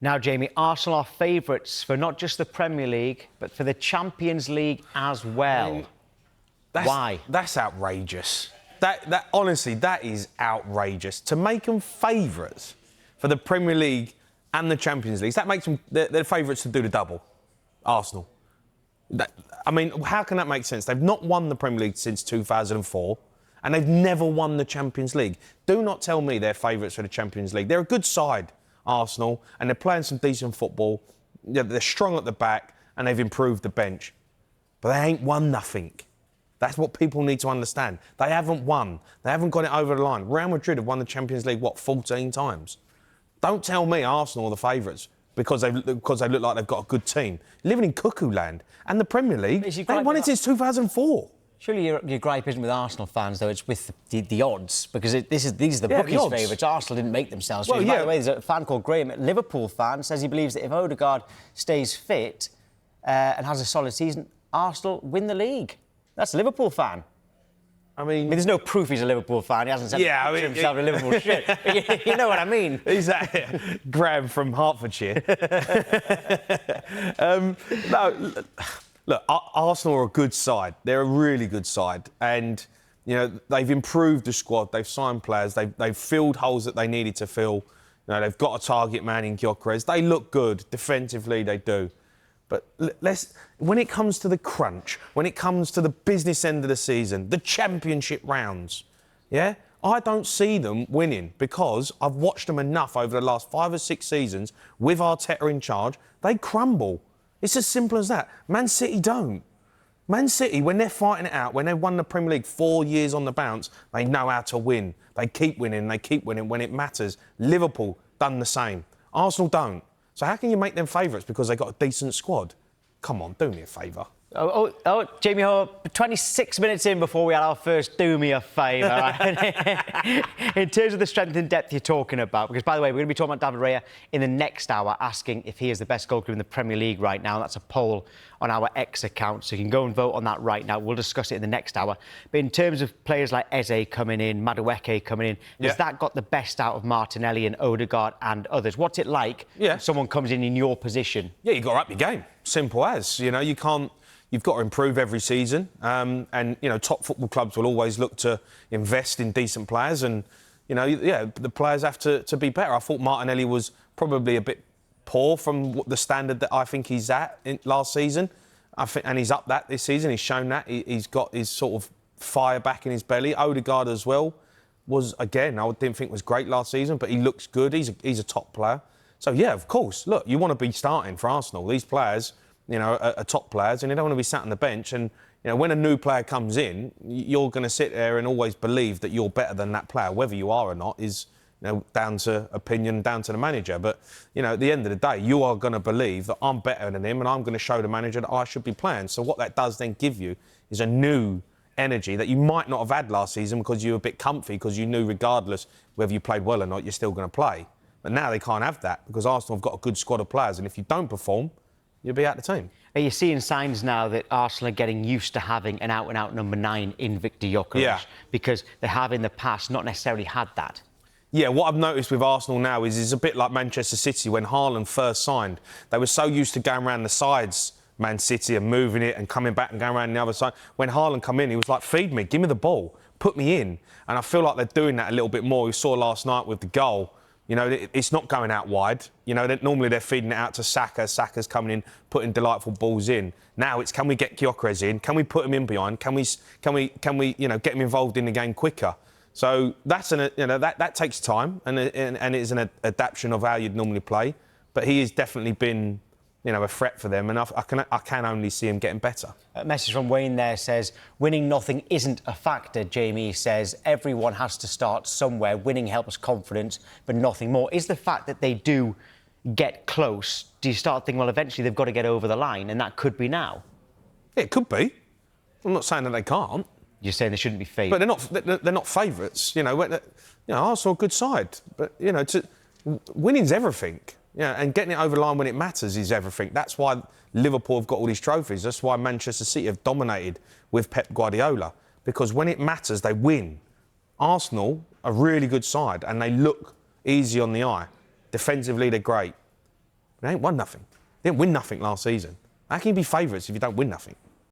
Now, Jamie, Arsenal are favourites for not just the Premier League, but for the Champions League as well. Why? That's outrageous. Honestly, that is outrageous. To make them favourites for the Premier League and the Champions League, that makes them they're favourites to do the double. Arsenal. How can that make sense? They've not won the Premier League since 2004, and they've never won the Champions League. Do not tell me they're favourites for the Champions League. They're a good side, Arsenal, and they're playing some decent football. They're strong at the back, and they've improved the bench. But they ain't won nothing. That's what people need to understand. They haven't won. They haven't got it over the line. Real Madrid have won the Champions League, 14 times? Don't tell me Arsenal are the favourites because they look like they've got a good team. Living in cuckoo land. And the Premier League, they've won it since 2004. Surely your gripe isn't with Arsenal fans, though. It's with the odds, because these are the bookies' favourites. Arsenal didn't make themselves. Well, By the way, there's a fan called Graham, a Liverpool fan, says he believes that if Odegaard stays fit and has a solid season, Arsenal win the league. That's a Liverpool fan. I mean, there's no proof he's a Liverpool fan. He hasn't said himself a Liverpool shit. You know what I mean? He's that Graham from Hertfordshire. No, look, Arsenal are a good side. They're a really good side. And, they've improved the squad. They've signed players. They've filled holes that they needed to fill. They've got a target man in Gyökeres. They look good. Defensively, they do. But when it comes to the crunch, when it comes to the business end of the season, the championship rounds, I don't see them winning because I've watched them enough over the last 5 or 6 seasons with Arteta in charge. They crumble. It's as simple as that. Man City don't. Man City, when they're fighting it out, when they've won the Premier League 4 years on the bounce, they know how to win. They keep winning when it matters. Liverpool done the same. Arsenal don't. So how can you make them favourites because they've got a decent squad? Come on, do me a favour. Jamie Hoare, 26 minutes in before we had our first do me a favour. In terms of the strength and depth you're talking about, because, by the way, we're going to be talking about David Raya in the next hour, asking if he is the best goalkeeper in the Premier League right now. That's a poll on our X account, so you can go and vote on that right now. We'll discuss it in the next hour. But in terms of players like Eze coming in, Madueke coming in, has that got the best out of Martinelli and Odegaard and others? What's it like when someone comes in your position? Yeah, you've got to up your game. Simple as. You can't... You've got to improve every season, and top football clubs will always look to invest in decent players, and the players have to be better. I thought Martinelli was probably a bit poor from the standard that I think he's at last season. And he's up that this season. He's shown that he's got his sort of fire back in his belly. Odegaard as well was, again, I didn't think was great last season, but he looks good. He's a top player. So yeah, of course. Look, you want to be starting for Arsenal. These players, are top players, and you don't want to be sat on the bench. And, when a new player comes in, you're going to sit there and always believe that you're better than that player. Whether you are or not is, down to opinion, down to the manager. But, at the end of the day, you are going to believe that I'm better than him and I'm going to show the manager that I should be playing. So what that does then give you is a new energy that you might not have had last season because you were a bit comfy, because you knew regardless whether you played well or not, you're still going to play. But now they can't have that because Arsenal have got a good squad of players, and if you don't perform, you'll be out of the team. Are you seeing signs now that Arsenal are getting used to having an out-and-out number 9 in Victor Gyökeres? Yeah. Because they have in the past not necessarily had that. Yeah, what I've noticed with Arsenal now is it's a bit like Manchester City when Haaland first signed. They were so used to going around the sides, Man City, and moving it and coming back and going around the other side. When Haaland come in, he was like, feed me, give me the ball, put me in. And I feel like they're doing that a little bit more. We saw last night with the goal. It's not going out wide. Normally they're feeding it out to Saka. Saka's coming in, putting delightful balls in. Now it's, can we get Gyökeres in? Can we put him in behind? Can we get him involved in the game quicker? So that's that takes time, and it's an adaptation of how you'd normally play. But he has definitely been, a threat for them, and I can only see him getting better. A message from Wayne there says, winning nothing isn't a factor. Jamie says, everyone has to start somewhere. Winning helps confidence, but nothing more. Is the fact that they do get close, do you start thinking, well, eventually they've got to get over the line, and that could be now? Yeah, it could be. I'm not saying that they can't. You're saying they shouldn't be favourites? But they're not favourites. Arsenal are a good side. But, winning's everything. And getting it over the line when it matters is everything. That's why Liverpool have got all these trophies. That's why Manchester City have dominated with Pep Guardiola. Because when it matters, they win. Arsenal are a really good side and they look easy on the eye. Defensively, they're great. They ain't won nothing. They didn't win nothing last season. How can you be favourites if you don't win nothing?